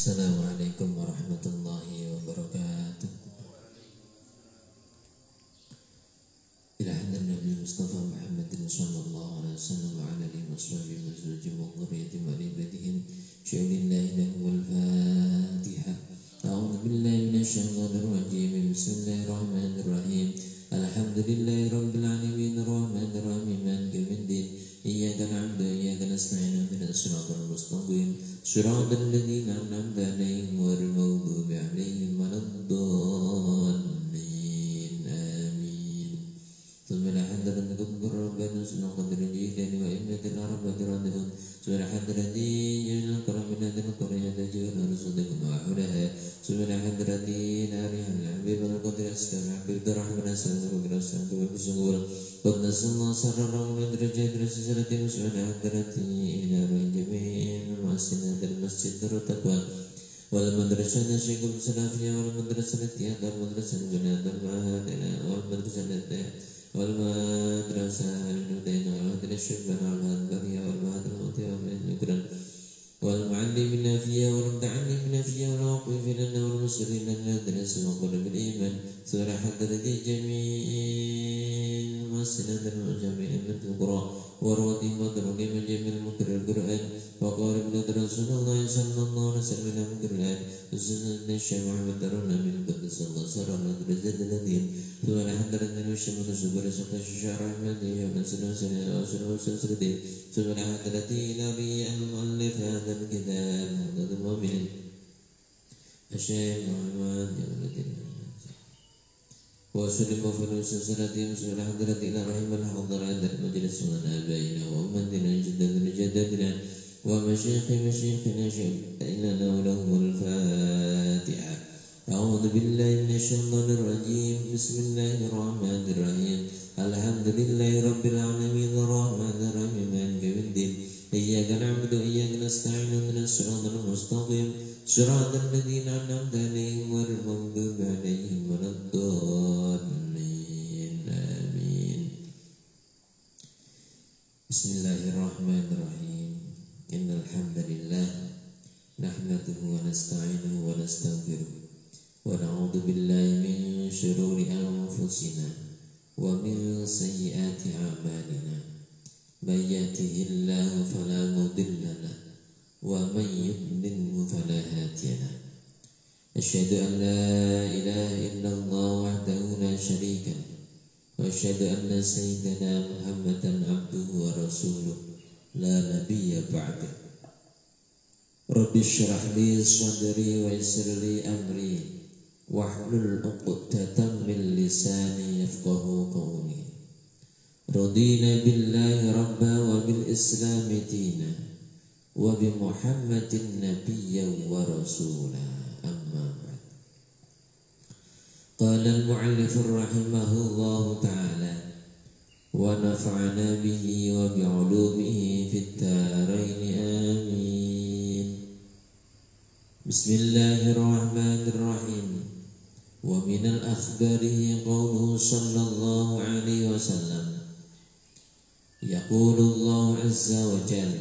Assalamualaikum warahmatullahi wabarakatuh. Ila hadan Nabi Mustafa Muhammadin sallallahu alaihi wasallam wa ala alihi wa sahbihi wa azwajihi wa dhurriyyatihi wa ibadihim syu'lillahi lahu wal Fatiha. A'udzu billahi minasyaitonir rajim. Bismillahir rahim. Alhamdulillahi rabbil alamin arrahmanir rahim maliki yaumiddin. Iyyaka na'budu wa iyyaka nasta'in ihdinas siratal mustaqim siratal ladzina an'amta 'alaihim ghairil maghdubi 'alaihim waladdallin. Amin. Subhana hadratikum rabbana subhana qadiril wa immatil arabatir radhum subhana hadrati jalal karamina dan quriyata jalal rusulikum wa hulaha subhana hadrati narihal habib al qadir astagfir birrahmana sallallahu alaihi wasallam قد نسأل الله سررا من درجات رسالة وسبحانه حضرته إلى جميع المؤسسات المسجد والتقوى والمدرسة الشيخ السلافية والمدرسة التيادة والمدرسة الجناد والمدرسة والمدرسة الهدين والمدرسة الشبان والمدرسة والمدرسة والمدرسة والمعلمين فيها والمتعلمين فيها والواقفين لنا والمسلمين المدرسة وقل بالإيمان سورة حضرة جميع المسلمين المجامع من القرآن ورواتي مدرق من جميع المنكر القرآن وقال ابن رسول الله صلى الله عليه وسلم من المنكر الآن وسنة الشيخ محمد درنا من قدس الله سر المدرسة الذين ثم حضرة النبي من الزبر سقط الشعر أحمد ومن سنة وسلسلة ثم حضرة إلى المؤلف هذا الكتاب هذا المؤمن الشيخ محمد وسلم وفر سلسلتهم سبحان حضرة إلى رحم الحضر عند المجلس من آبائنا وأمتنا جددنا ومشايخنا شيخنا لهم الفاتحة. أعوذ بالله من الشيطان الرجيم. بسم الله الرحمن الرحيم. الحمد لله رب العالمين الرحمن الرحيم مالك يوم الدين إياك نعبد وإياك نستعين اهدنا الصراط المستقيم صراط الذين أنعمت عليهم غير المغضوب عليهم ولا الضالين. آمين. بسم الله الرحمن الرحيم. إن الحمد لله نحمده ونستعينه ونستغفره ونعوذ بالله من شرور أنفسنا ومن سيئات أعمالنا من يهده الله فلا مضل له ومن يضلل فلا هادي له. أشهد أن لا إله إلا الله وحده لا شريك له وأشهد أن سيدنا محمدا عبده ورسوله لا نبي بعده. رب اشرح لي صدري ويسر لي أمري واحلل عقدة من لساني يفقهوا قولي. رضينا بالله ربا وبالإسلام دينا وبمحمد نبيا ورسولا. أما بعد. قال المؤلف رحمه الله تعالى ونفعنا به وبعلومه في الدارين آمين. بسم الله الرحمن الرحيم. ومن الأخبار قوله صلى الله عليه وسلم يقول الله عز وجل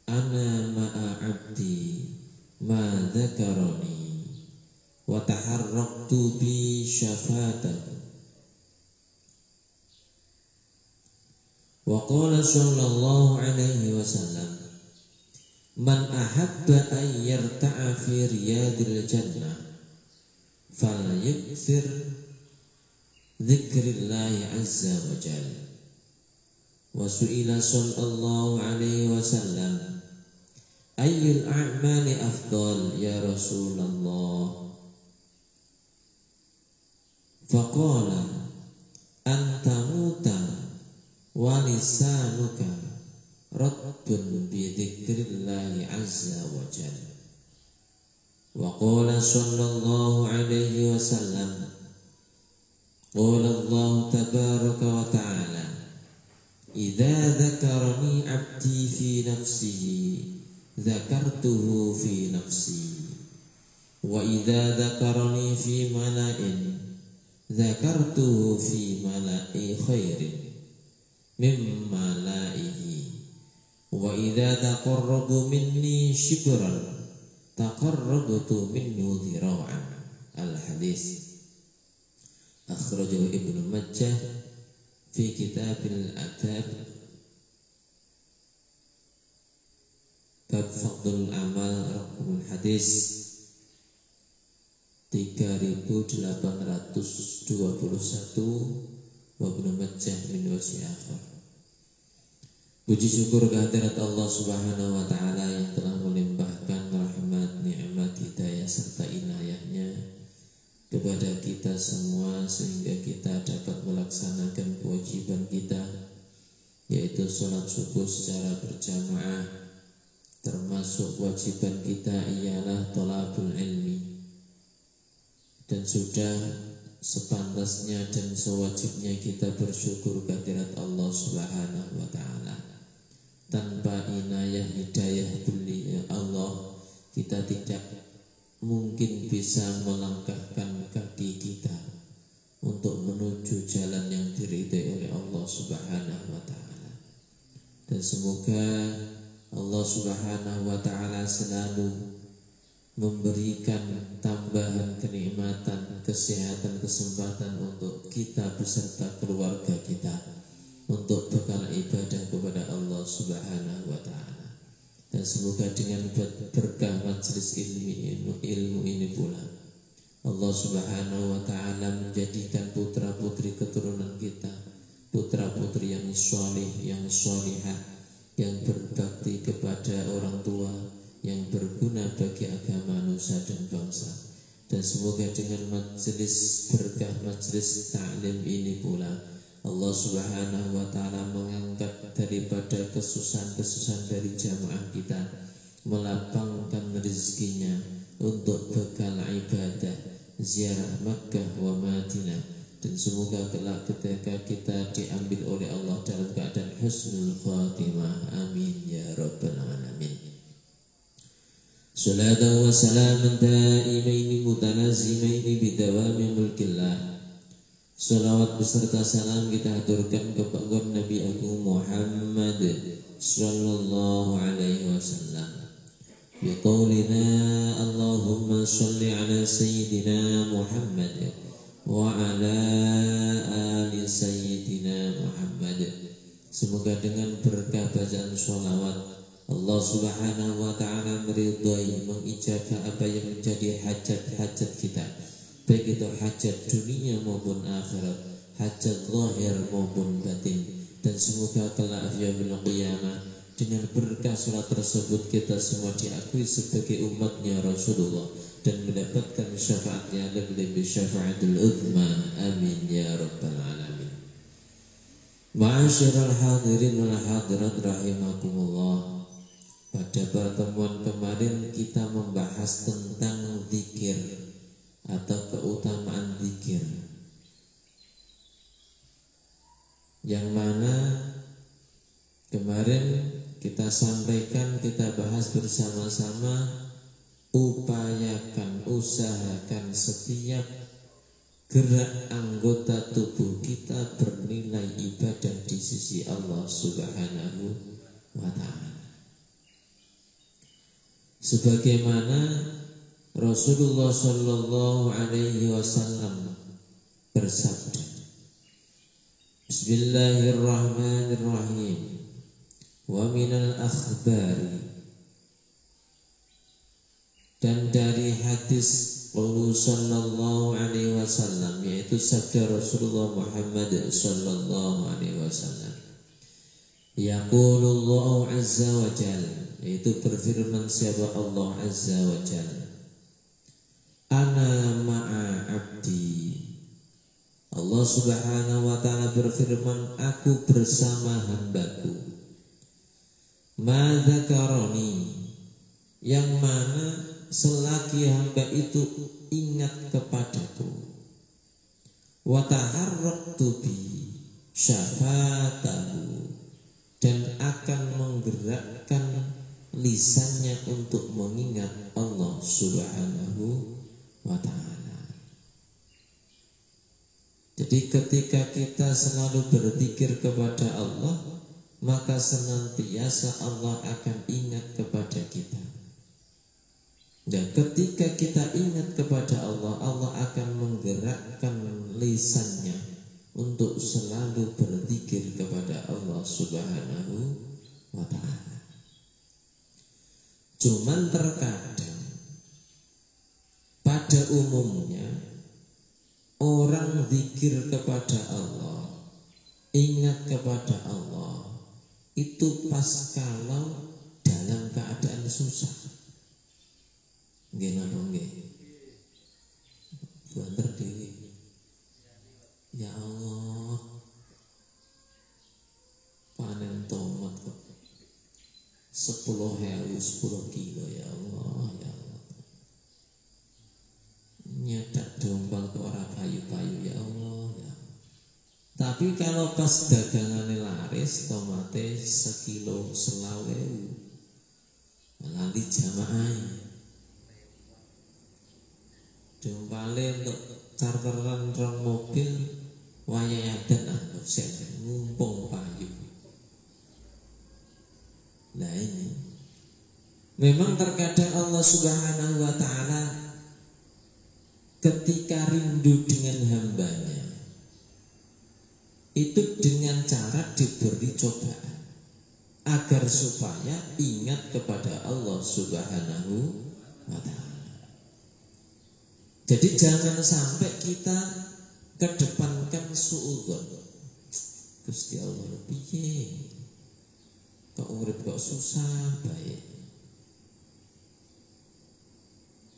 أنا مع عبدي ما ذكرني وتحركت بشفاته. وقال صلى الله عليه وسلم من أحب أن يرتع في رياض الجنة فليكثر ذكر الله عز وجل. وسئل صلى الله عليه وسلم أي الأعمال أفضل يا رسول الله؟ فقال أن تموت ولسانك رطب بذكر الله عز وجل. وقال صلى الله عليه وسلم قال الله تبارك وتعالى إذا ذكرني عبدي في نفسه ذكرته في نفسي وإذا ذكرني في ملأ ذكرته في ملأ خير من ملائه وإذا تقرب مني شبرا taqarrabtu minhu dhira'an. Al-hadis akhrajahu Ibnu Majah fi Kitabil Adab bab fadlul amal, raqamul hadis 3821 wa Ibnu Majah min wajhi akhar. Puji syukur kehadirat Allah Subhanahu wa taala yang telah melimpahkan rahmat, nikmat, hidayah serta inayahnya kepada kita semua sehingga kita dapat melaksanakan kewajiban kita, yaitu sholat subuh secara berjamaah. Termasuk kewajiban kita ialah thalabul ilmi, dan sudah sepantasnya dan sewajibnya kita bersyukur kehadirat Allah Subhanahu wa taala. Tanpa inayah hidayah beliau Allah, kita tidak mungkin bisa melangkahkan kaki kita untuk menuju jalan yang diridhai oleh Allah Subhanahu wa taala. Dan semoga Allah Subhanahu wa taala selalu memberikan tambahan kenikmatan, kesehatan, kesempatan untuk kita beserta keluarga kita untuk bekal ibadah kepada Allah Subhanahu wa taala. Dan semoga dengan berkah majelis ilmu ini pula Allah Subhanahu wa taala menjadikan putra-putri keturunan kita putra-putri yang sholih, yang sholihah, yang berbakti kepada orang tua, yang berguna bagi agama, nusa dan bangsa. Dan semoga dengan majelis berkah majelis ta'lim ini pula Allah Subhanahu wa taala mengangkat daripada kesusahan-kesusahan dari jamaah kita, melapangkan rezekinya untuk bekal ibadah, ziarah Makkah wa Madinah. Dan semoga kelak ketika kita diambil oleh Allah dalam keadaan husnul khatimah. Amin ya rabbal alamin. Salatan wa salaman daimaini mutanazimaini bidawami mulkillah. Salawat beserta salam kita aturkan kepada Nabi Agung Muhammad sallallahu alaihi wasallam. Biqaulina Allahumma salli ala sayyidina Muhammad wa ala ali sayyidina Muhammad. Semoga dengan berkah bacaan sholawat Allah Subhanahu wa ta'ala meridhai, mengijabah apa yang menjadi hajat-hajat kita, baik itu hajat dunia maupun akhirat, hajat zahir maupun batin. Dan semoga kelak yaumil qiyamah dengan berkah sholat tersebut kita semua diakui sebagai umatnya Rasulullah dan mendapatkan syafaatnya lebih syafaatul udzma. Amin ya rabbal alamin. Ma'asyiral hadirin wal hadirat rahimakumullah. Pada pertemuan kemarin kita membahas tentang zikir atau keutamaan zikir, yang mana kemarin kita sampaikan, kita bahas bersama-sama, upayakan, usahakan setiap gerak anggota tubuh kita bernilai ibadah di sisi Allah Subhanahu wa ta'ala. Sebagaimana Rasulullah sallallahu alaihi wasallam bersabda, Bismillahirrahmanirrahim. Wa minal akhbari, dan dari hadis Rasulullah sallallahu alaihi wasallam, yaitu sabda Rasulullah Muhammad sallallahu alaihi wasallam, yaqulullahu azza wa jalla, yaitu berfirman siapa Allah azza wa jalla, ana ma'a abdi. Allah Subhanahu wa ta'ala berfirman, aku bersama hambaku, ma dzakarani, yang mana selagi hamba itu ingat kepadaku, wa taharraktu bi syafatahu, dan akan menggerakkan lisannya untuk mengingat Allah Subhanahu wa ta'ala. Jadi ketika kita selalu berzikir kepada Allah, maka senantiasa Allah akan ingat kepada kita. Dan ketika kita ingat kepada Allah, Allah akan menggerakkan lisannya untuk selalu berzikir kepada Allah Subhanahu wa ta'ala. Cuman terkadang pada umumnya orang zikir kepada Allah, ingat kepada Allah, itu pas kalau dalam keadaan susah. Nggih napa nggih? Banter dhewe. Ya Allah, panen tomat kok 10 kilo ya Allah, ya Allah. Nyetak dombal ke orang payu-payu ya Allah, ya. Tapi kalau pas dagangannya laris, tomatnya 1 kilo 20.000, malah di jamaah. Dombale untuk charteran rong mobil wayadan ngumpung payu. Nah ini memang terkadang Allah Subhanahu wa ta'ala ketika rindu dengan hambanya itu dengan cara diberi cobaan agar supaya ingat kepada Allah Subhanahu wa ta'ala. Jadi jangan sampai kita kedepankan suudzon. Gusti Allah piye? Kok urip kok susah baik.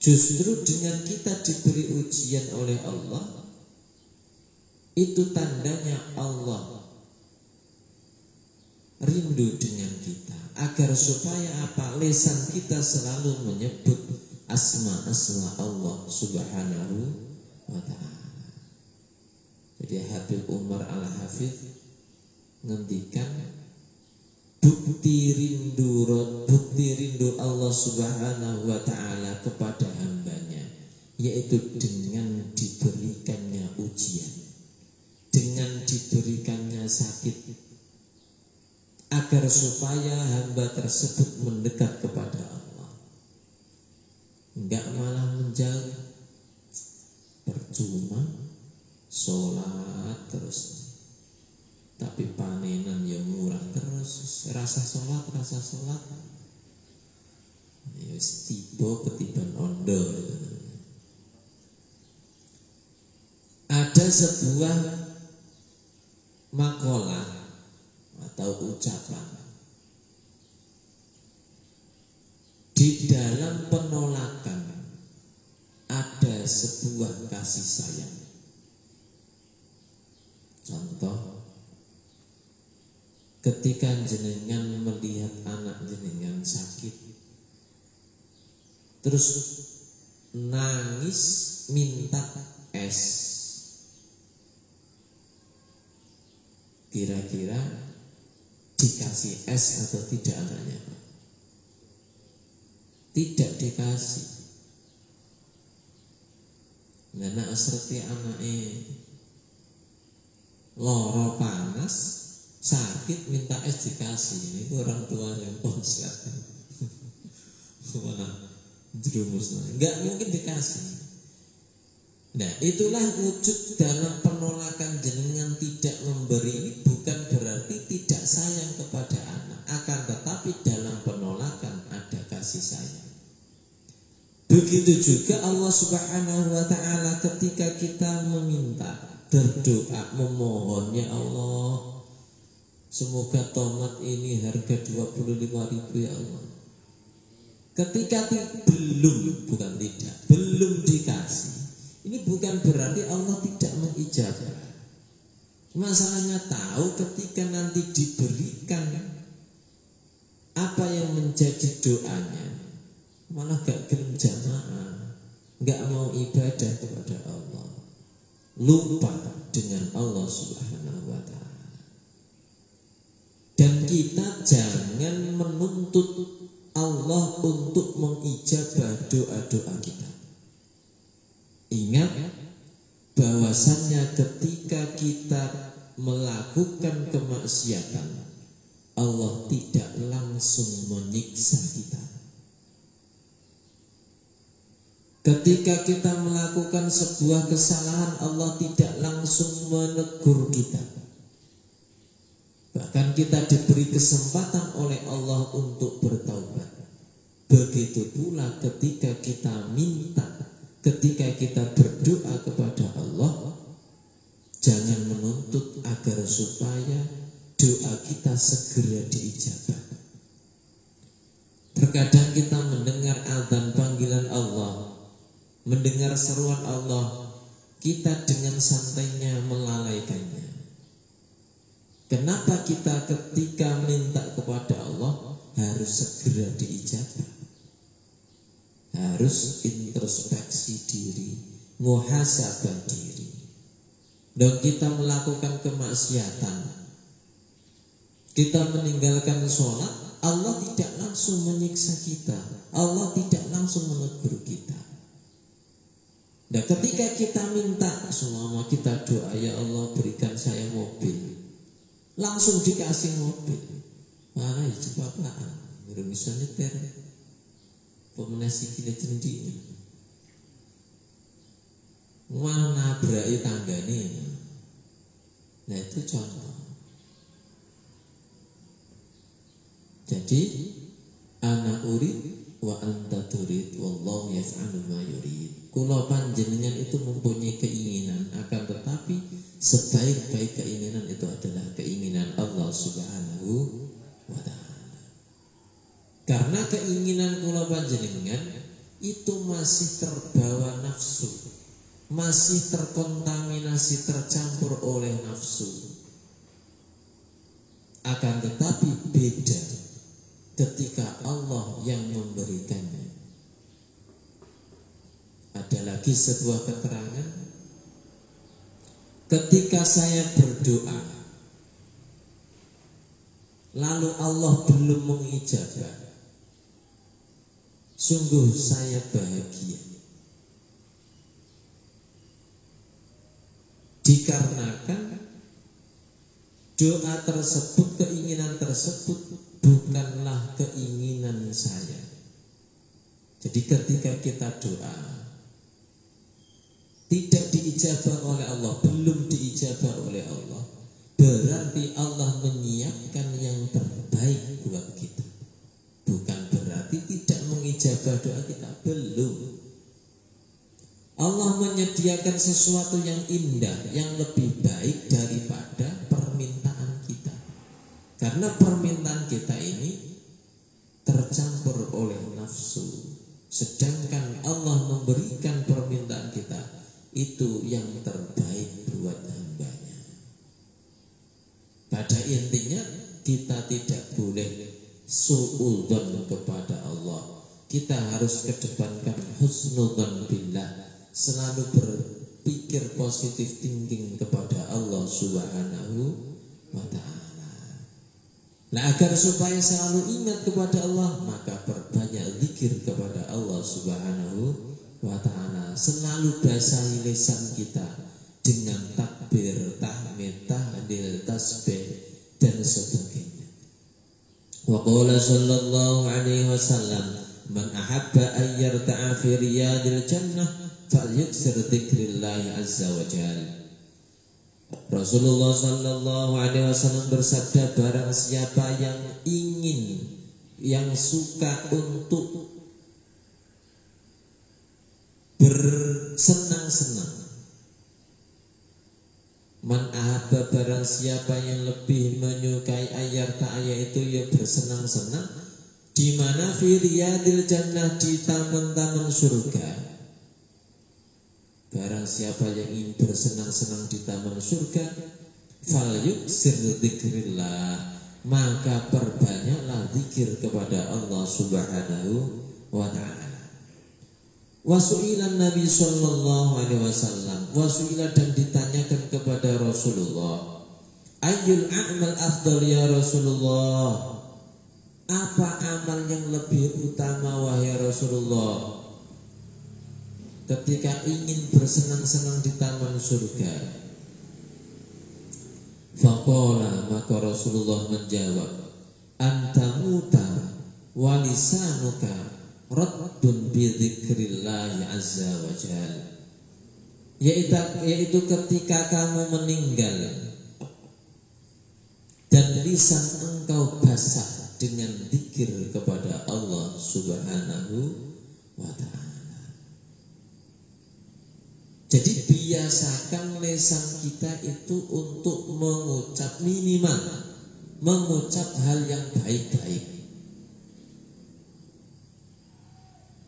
Justru dengan kita diberi ujian oleh Allah, itu tandanya Allah rindu dengan kita, agar supaya apa? Lisan kita selalu menyebut asma-asma Allah Subhanahu wa ta'ala. Jadi Habib Umar Al-Hafidh ngendikan bukti rindu Allah Subhanahu wa ta'ala kepada hambanya, yaitu dengan diberikannya ujian, dengan diberikannya sakit, agar supaya hamba tersebut mendekat kepada Allah. Enggak malah menjauh, percuma sholat terus, tapi panenan ya murah terus, rasa sholat ya tiba ketiban ondo. Ada sebuah makalah atau ucapan di dalam penolakan ada sebuah kasih sayang. Contoh, ketika jenengan melihat anak jenengan sakit, terus nangis minta es, kira-kira dikasih es atau tidak anaknya? Tidak dikasih. Nenek serti anaknya loro panas sakit minta es dikasih. Ini orang tua yang konslet. Mana jerumus? Enggak mungkin dikasih. Nah itulah wujud dalam penolakan jenengan tidak memberi ini, bukan berarti tidak sayang kepada anak, akan tetapi dalam penolakan ada kasih sayang. Begitu juga Allah Subhanahu wa ta'ala ketika kita meminta, berdoa, memohon, ya Allah, semoga tomat ini harga 25.000 ya Allah. Ketika belum dikasih, ini bukan berarti Allah tidak mengijabah. Masalahnya tahu ketika nanti diberikan apa yang menjadi doanya, malah gak gelem jamaah, gak mau ibadah kepada Allah, lupa dengan Allah Subhanahu wa ta'ala. Dan kita jangan menuntut Allah untuk mengijabah doa-doa kita. Ingat bahwasannya ketika kita melakukan kemaksiatan, Allah tidak langsung menyiksa kita. Ketika kita melakukan sebuah kesalahan, Allah tidak langsung menegur kita. Bahkan kita diberi kesempatan oleh Allah untuk bertaubat. Begitu pula ketika kita minta, ketika kita berdoa kepada Allah, jangan menuntut agar supaya doa kita segera diijabah. Terkadang kita mendengar azan panggilan Allah, mendengar seruan Allah, kita dengan santainya melalaikannya. Kenapa kita ketika minta kepada Allah harus segera diijabah? Harus introspeksi diri, muhasabah diri. Dan kita melakukan kemaksiatan, kita meninggalkan sholat, Allah tidak langsung menyiksa kita, Allah tidak langsung menegur kita. Dan ketika kita minta, selama kita doa, ya Allah berikan saya mobil, langsung dikasih mobil. Mana ya cepapaan, belum bisa nyetir, pemenasi kini cendinya, mana berai tangga nih. Nah itu contoh. Jadi ana urid wa anta turid wallahu yaf'alu ma yurid. Kula panjenengan itu mempunyai keinginan, akan tetapi sebaik-baik keinginan itu adalah keinginan Allah Subhanahu wa ta'ala. Karena keinginan kula panjenengan itu masih terbawa nafsu, masih terkontaminasi, tercampur oleh nafsu. Akan tetapi beda ketika Allah yang memberikannya. Ada lagi sebuah keterangan, ketika saya berdoa lalu Allah belum mengijabah, sungguh saya bahagia. Dikarenakan doa tersebut, keinginan tersebut bukanlah keinginan saya. Jadi ketika kita doa tidak diijabah oleh Allah, belum diijabah oleh Allah, berarti Allah menyiapkan yang terbaik buat kita. Bukan berarti tidak mengijabah doa kita, belum. Allah menyediakan sesuatu yang indah, yang lebih baik daripada permintaan kita. Karena permintaan kita ini tercampur oleh nafsu, sedangkan Allah memberikan permintaan kita itu yang terbaik buat hambanya. Pada intinya kita tidak boleh suudzon kepada Allah. Kita harus kedepankan husnudzon billah, selalu berpikir positif thinking kepada Allah Subhanahu wa ta'ala. Nah, agar supaya selalu ingat kepada Allah, maka perbanyak zikir kepada Allah Subhanahu wa ta'ala. Selalu basahi lisan kita dengan takbir, tahmid, tahlil, tasbih dan sebagainya. Wa qala sallallahu alaihi wasallam, man ahabba an yarta'a fi riyadil jannah falyuksir dzikrillah azza wa jalla. Rasulullah sallallahu alaihi wasallam bersabda, barang siapa yang ingin, yang suka untuk bersenang-senang, man ahabba, barang siapa yang lebih menyukai ayat itu ya bersenang-senang di mana fi riyadil jannah, di taman-taman surga. Barang siapa yang ingin bersenang-senang di taman surga, fal yuksir dzikrillah, maka perbanyaklah zikir kepada Allah Subhanahu wa ta'ala. Wasu'ilan Nabi sallallahu alaihi wasallam, wasu'ila, dan ditanyakan kepada Rasulullah, ayyul a'mal afdal ya Rasulullah, apa amal yang lebih utama wahai Rasulullah ketika ingin bersenang-senang di taman surga? Faqala, maka Rasulullah menjawab, antamuta walisanuka raddun bi dzikrillah azza wa jalla, yaitu ketika kamu meninggal dan lisan engkau basah dengan zikir kepada Allah Subhanahu wa ta'ala. Jadi biasakan lisan kita itu untuk mengucap, minimal mengucap hal yang baik-baik.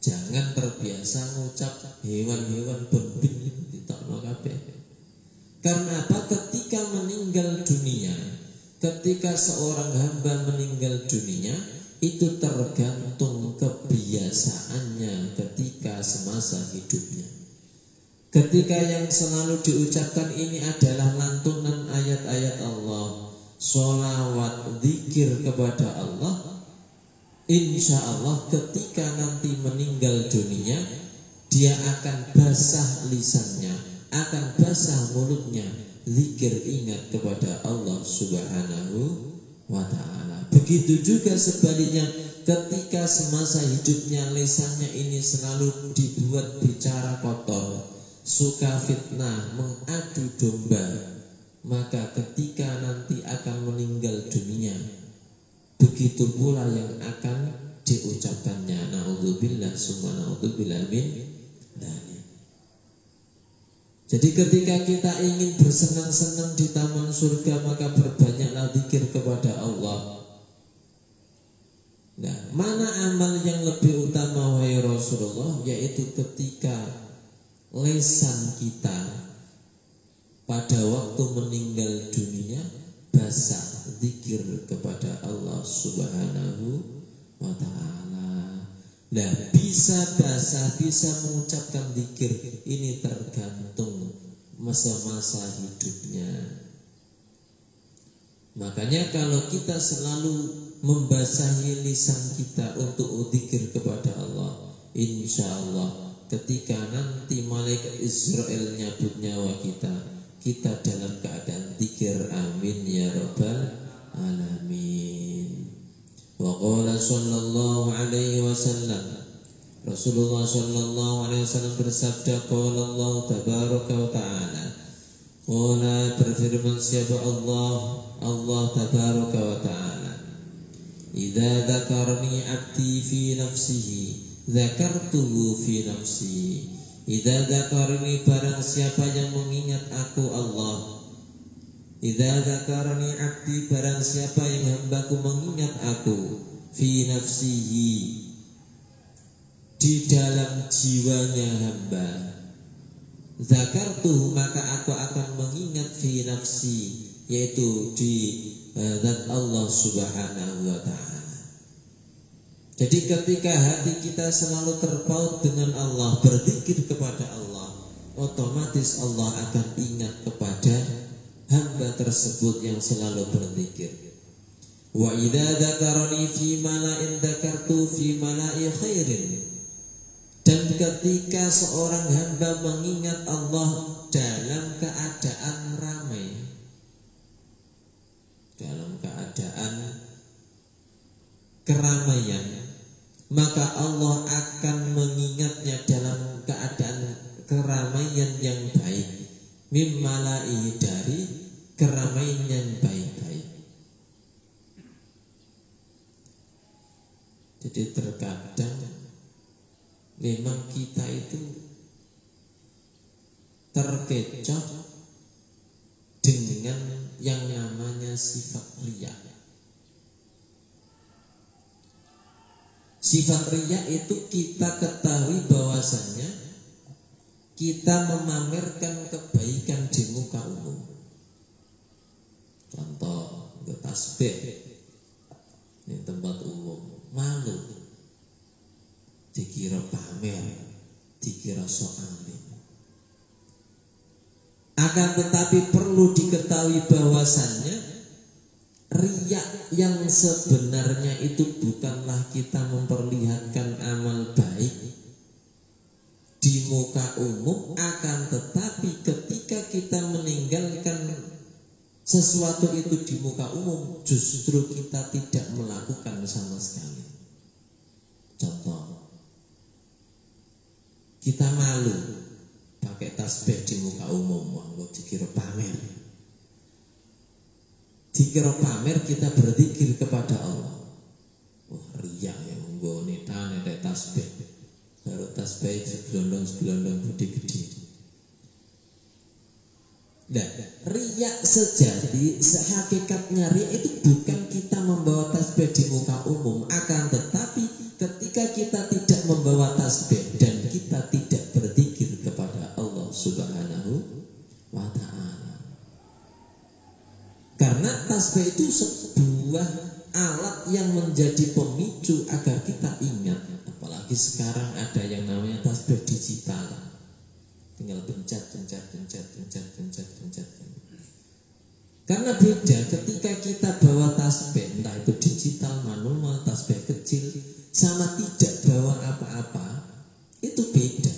Jangan terbiasa mengucap hewan-hewan berbin ditokno kabeh. Karena apa? Ketika meninggal dunia, ketika seorang hamba meninggal dunia, itu tergantung kebiasaannya ketika semasa hidupnya. Ketika yang selalu diucapkan ini adalah lantunan ayat-ayat Allah, sholawat, zikir kepada Allah, insya Allah ketika nanti meninggal dunia, dia akan basah lisannya, akan basah mulutnya, zikir ingat kepada Allah Subhanahu wa ta'ala. Begitu juga sebaliknya, ketika semasa hidupnya lisannya ini selalu dibuat bicara kotor, suka fitnah, mengadu domba, maka ketika nanti akan meninggal dunia, begitu pula yang akan diucapkannya. Na'udzubillah summa na'udzubillah min dzalik. Jadi ketika kita ingin bersenang-senang di taman surga, maka berbanyaklah zikir kepada Allah. Nah, mana amal yang lebih utama wahai Rasulullah? Yaitu ketika lisan kita pada waktu meninggal dunia basah zikir kepada Allah Subhanahu wa ta'ala. Nah, bisa basah, bisa mengucapkan zikir, ini tergantung masa-masa hidupnya. Makanya kalau kita selalu membasahi lisan kita untuk zikir kepada Allah, insya Allah ketika nanti malaikat Israel nyabut nyawa kita, kita dalam keadaan zikir. Amin ya rabbal alamin. Wa qala sallallahu alaihi wasallam, Rasulullah sallallahu alaihi wasallam bersabda, qala Allah tabaraka wa ta'ala, qala berfirman siapa Allah tabaraka wa ta'ala, idza dzakarni 'abdi fi nafsihi dzakartuhu fi nafsi. Idza dzakarni, barang siapa yang mengingat aku Allah, idza dzakarni 'abdi, barang siapa yang hambaku mengingat aku, fi nafsihi, di dalam jiwanya hamba, zakartuhu, maka aku akan mengingat fi nafsi, yaitu di zat Allah Subhanahu wa ta'ala. Jadi ketika hati kita selalu terpaut dengan Allah, berzikir kepada Allah, otomatis Allah akan ingat kepada hamba tersebut yang selalu berzikir. Wa idza dzakarani fi mala'in dzakartu fi mala'i khairin. Dan ketika seorang hamba mengingat Allah dalam keadaan ramai, dalam keadaan keramaian, maka Allah akan mengingatnya dalam keadaan keramaian yang baik, mimmalai, dari keramaian yang baik-baik. Jadi terkadang memang kita itu terkecoh dengan yang namanya sifat riya. Sifat riya itu kita ketahui bahwasannya kita memamerkan kebaikan di muka umum. Contoh, tasbih di tempat umum, malu, dikira pamer, dikira sok alim. Akan tetapi perlu diketahui bahwasannya riya yang sebenarnya itu bukanlah kita memperlihatkan amal baik di muka umum, akan tetapi ketika kita meninggalkan sesuatu itu di muka umum, justru kita tidak melakukan sama sekali. Contoh, kita malu pakai tasbih di muka umum, nggak dikira pamer. Dikira pamer kita berzikir kepada Allah. Wah, riya ya monggo netane tasbih. Baru tasbih segelondong gede-gede. Nah, riya sejati, sehakikatnya riya itu bukan kita membawa tasbih di muka umum, akan tetapi ketika kita tidak membawa tasbih dan kita tidak berzikir kepada Allah Subhanahu wa ta'ala. Karena tasbih itu sebuah alat yang menjadi pemicu agar kita ingat. Apalagi sekarang ada yang namanya tasbih digital. Tinggal pencet. Karena beda ketika kita bawa tasbih, entah itu digital, manual, tasbih kecil, sama tidak bawa apa-apa, itu beda.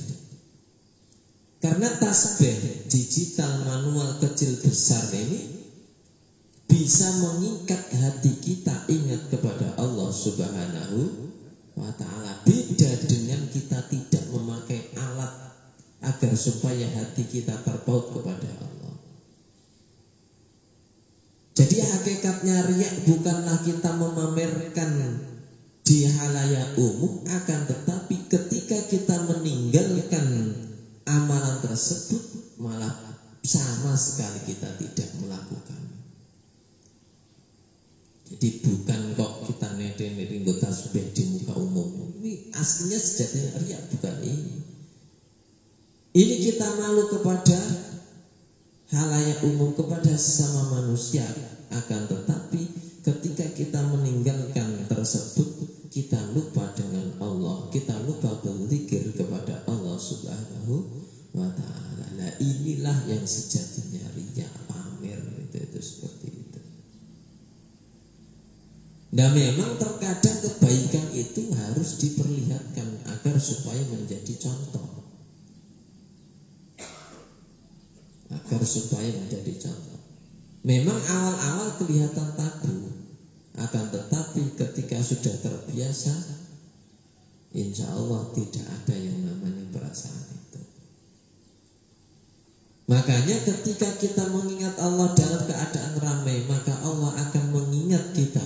Karena tasbih digital, manual, kecil, besar ini bisa mengikat hati kita ingat kepada Allah Subhanahu wa ta'ala. Beda dengan kita tidak memakai alat agar supaya hati kita terpaut kepada Allah. Jadi hakikatnya riya bukanlah kita memamerkan di halayak umum, akan tetapi ketika kita meninggalkan amalan tersebut malah sama sekali kita tidak melakukan. Jadi bukan kok kita nede-nede tasbih di muka umum. Ini aslinya sejatinya riya bukan ini. Ini kita malu kepada halayak umum, kepada sesama manusia. Akan tetapi ketika kita meninggalkan tersebut, kita lupa dengan Allah, kita lupa berzikir kepada Allah Subhanahu wa ta'ala. Nah, inilah yang sejatinya riya, pamer itu seperti itu. Nah, memang terkadang kebaikan itu harus diperlihatkan agar supaya menjadi contoh. Memang awal-awal kelihatan takut, akan tetapi ketika sudah terbiasa, insya Allah tidak ada yang namanya perasaan itu. Makanya ketika kita mengingat Allah dalam keadaan ramai, maka Allah akan mengingat kita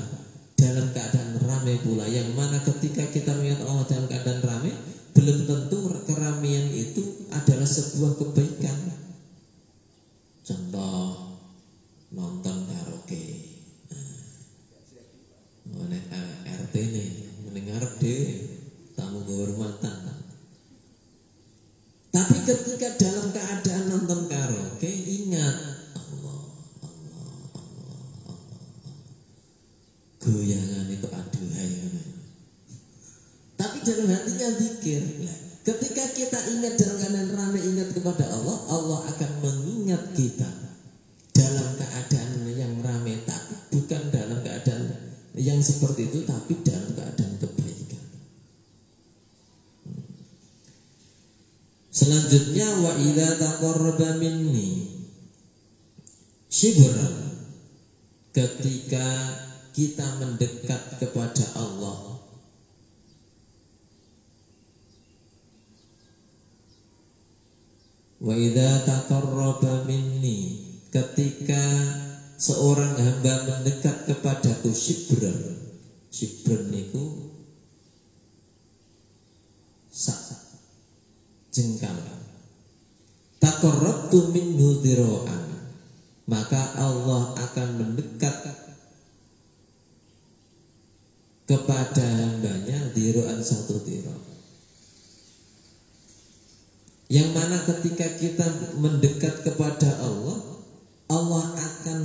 dalam keadaan ramai pula. Yang mana ketika kita mengingat Allah dalam keadaan ramai, belum tentu keramaian itu adalah sebuah kebaikan. Contoh nonton karaoke, mana RT nih mendengar deh tamu kehormatan. Tapi ketika dalam keadaan nonton karaoke, ingat Allah. Goyangan itu aduhai. Tapi dalam hatinya zikir. Ketika kita ingat dalam keadaan ramai, ingat kepada Allah, Allah akan mengingat kita dalam keadaan yang ramai, tapi bukan dalam keadaan yang seperti itu, tapi dalam keadaan kebaikan. Selanjutnya, wa idza taqarraba minni shibran, ketika kita mendekat kepada Allah, wa idza taqarraba minni, ketika seorang hamba mendekat kepadaku, shibran niku sak jengkal, taqarrabtu minhu dhira'an, maka Allah akan mendekat kepada hambanya dhira'an, satu dhira'. Yang mana ketika kita mendekat kepada Allah, Allah akan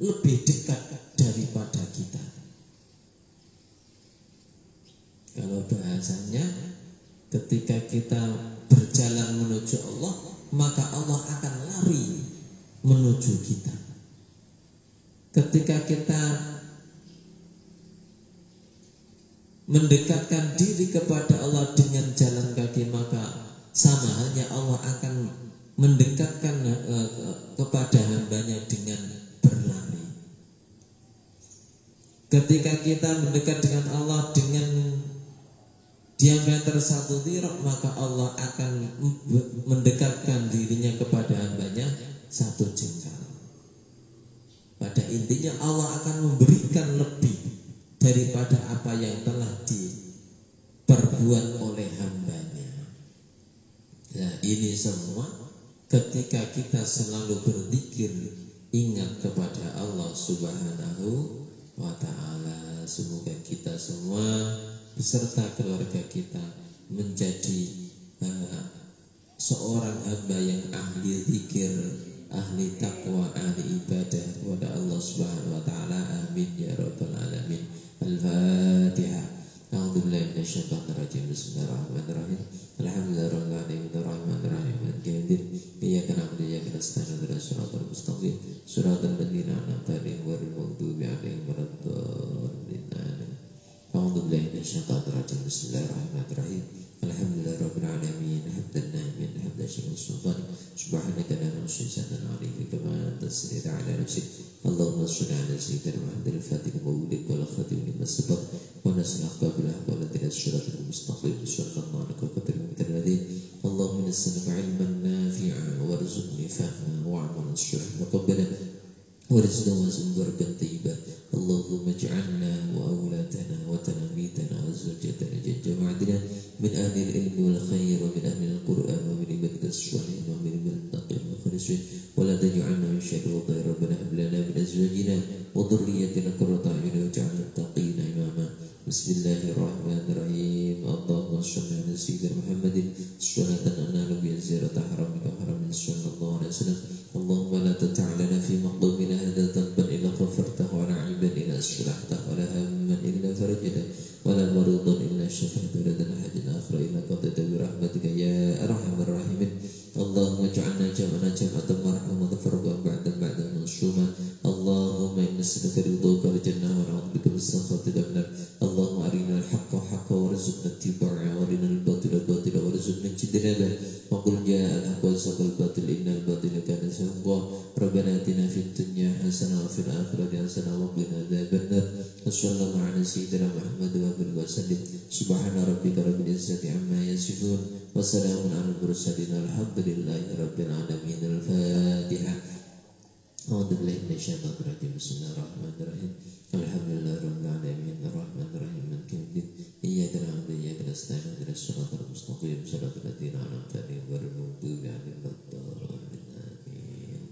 lebih dekat daripada kita. Kalau bahasanya, ketika kita berjalan menuju Allah, maka Allah akan lari menuju kita. Ketika kita mendekatkan diri kepada Allah dengan jalan kaki, maka sama halnya Allah akan mendekatkan kepada hambanya dengan berlari. Ketika kita mendekat dengan Allah dengan diameter 1 dhira', maka Allah akan mendekatkan dirinya kepada hambanya 1 jengkal. Pada intinya Allah akan memberikan lebih daripada apa yang telah diperbuat oleh hambanya. Nah, ini semua ketika kita selalu berzikir, ingat kepada Allah Subhanahu wa ta'ala. Semoga kita semua beserta keluarga kita menjadi seorang hamba yang ahli zikir, ahli takwa, ahli ibadah kepada Allah Subhanahu wa ta'ala. Amin ya rabbal alamin. Al-Fatihah. A'udzubillahi minasyaitonir rajim. Bismillahirrahmanirrahim. Alhamdulillahi rabbil alamin arrahmanir rahim maliki yaumiddin. Iyyaka na'budu wa iyyaka nasta'in ihdinas siratal mustaqim siratal ladzina an'amta 'alaihim ghairil maghdubi 'alaihim waladdallin. A'udzubillahi minasyaitonir rajim. Bismillahirrahmanirrahim. Alhamdulillahi rabbil alamin hamdan na'iman hamdan syukuran subhanaka la nuhsi sana'an 'alaika kama anta tasdiru 'ala nafsik. Allahumma shalli 'ala sayyidina Muhammadil fatihil mawlid wal khatim lima sabaq wa nasrul aqbal wal ladina siratal mustaqim sallallahu alaihi wa sallam. Allahumma nas'aluka 'ilman nafi'an warzuqni fahman wa'malan shalihan muqabbalan ورزقنا وبركة طيبة. اللهم اجعلنا وأولادنا وتلاميذنا وزوجتنا جماعتنا من أهل العلم والخير ومن أهل القرآن ومن عبادك الصالحين ومن المتقين والخلصين ولا تجعلنا من شر وضير. ربنا هب لنا من أزواجنا وذريتنا قرة أعين واجعلنا للمتقين إماما. بسم الله الرحمن الرحيم. اللهم صل على سيدنا محمد صلاة ننال بها زيارة حرمك وحرم صلى الله عليه وسلم. اللهم لا تدع لنا في مقدمنا هذا ذنبا إلا غفرته ولا عيبا إلا أصلحته ولا هما إلا فرجته ولا مريضا إلا شفيته ولا ذا أحد آخر إلا قضيته برحمتك يا أرحم الراحمين. اللهم اجعلنا جمعنا جمعة مرحوما وتفرقا بعدا منصوما. اللهم إنا نسألك رضاك والجنة ونعوذ بك من سخطك والنار. اللهم أرنا الحق حقا وارزقنا اتباعه وأرنا الباطل باطلا وارزقنا اجتنابه. وقل جاء الحق وزهق الباطل إن الباطل كان زهوقا. ربنا آتنا في الدنيا حسنة وفي الآخرة حسنة وقنا عذاب النار. وصلى الله على سيدنا محمد وآله وسلم. سبحان ربك رب العزة عما يصفون وسلام على المرسلين والحمد لله رب العالمين. الفاتحة. أعوذ بالله من الشيطان الرجيم. بسم الله الرحمن الرحيم. الحمد لله رب العالمين الرحمن الرحيم مالك يوم الدين. إياك نعبد وإياك نستعين اهدنا الصراط المستقيم صراط الذين أنعمت عليهم غير المغضوب عليهم ولا الضالين. آمين.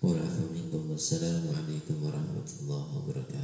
والعفو منكم والسلام عليكم ورحمة الله وبركاته.